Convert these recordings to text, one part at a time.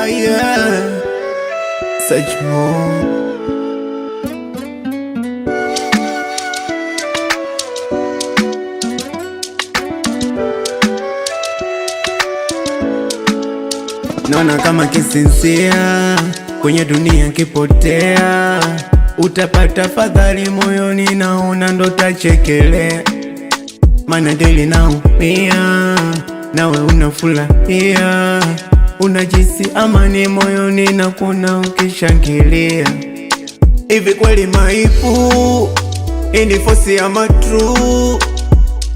yeah. Such more. Naona kama kisinzia kwenye dunia kipotea, utapata fadhali moyoni, naona ndo tachekelea. Mana deli naumia, nawe unafurahia, unajisi amani moyoni na kuna ukishangilia. Hivi kweli maipu ini fosi ya matru,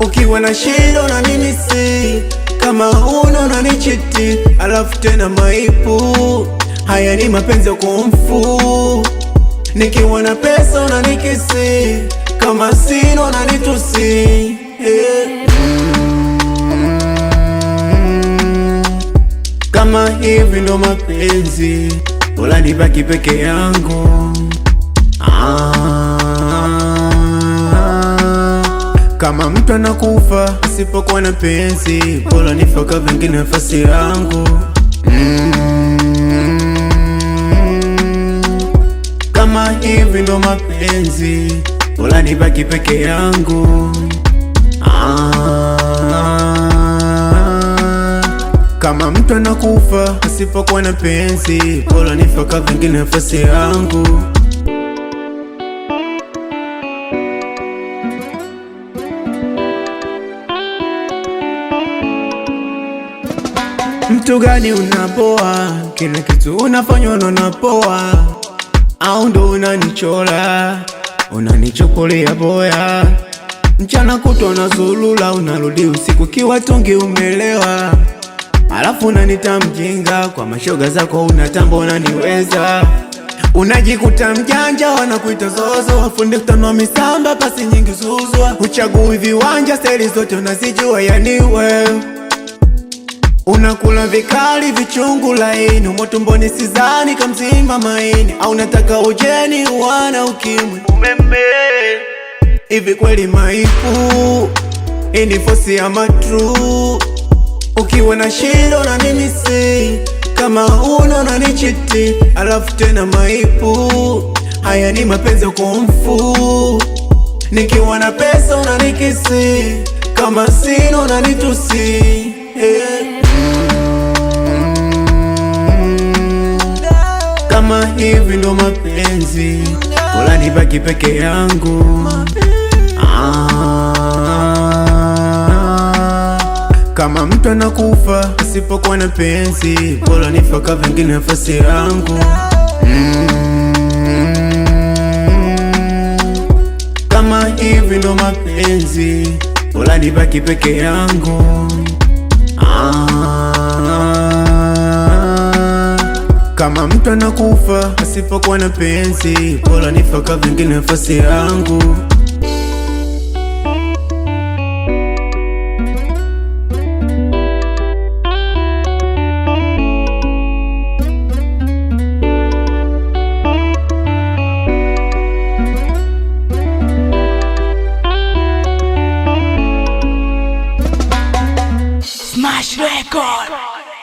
ukiwa na shida na mimi si kama una nichiti, alafu tena maipu haya ni mapenzi ya kumfu. Nikiwa na pesa unanikisi, kama sina unanitusi, yeah. Kama hivi ndo mapenzi, bora nibaki peke yangu. Kama mtu anakufa asipokuwa na penzi, bora nifaka vingine nafasi yangu. Kama hivi ndo mapenzi, bora nibaki peke yangu. Kama mtu anakufa asipokuwa na penzi, bora nifaka vingine nafasi yangu. Mtu gani unapoa, kila kitu unafanywa unapoa, au ndo unanichola, unanichokolea boya. Mchana kutwa unazulula, unarudi usiku kiwa tungi umelewa, alafu unanita mjinga, kwa mashoga zako unatamba unaniweza. Unajikuta mjanja, wanakuita zozo, wafunde kutanua misamba, pasi nyingi zuzwa. Uchagui viwanja, steli zote unazijua, yani wewe unakula vikali vichungu laini, umotumboni sizani kamzima maini, au nataka ujeni uwana ukimwi umeme. Hivi kweli maipu ini fosi ya matru, ukiwa na shida na mimi si kama una nichiti, alafu tena maipu haya ni mapenzi ya kumfu. Nikiwa na pesa unanikisi, kama sina unanitusi, yeah. Kama hivi ndo mapenzi, bora nibaki peke yangu. Kama mtu anakufa asipokuwa na penzi, bora nifaka vingine nafasi yangu. Kama hivi ndo mapenzi, bora nibaki peke yangu. Kama mtu anakufa asipokuwa na penzi, bora nifaka vingine nafasi yangu.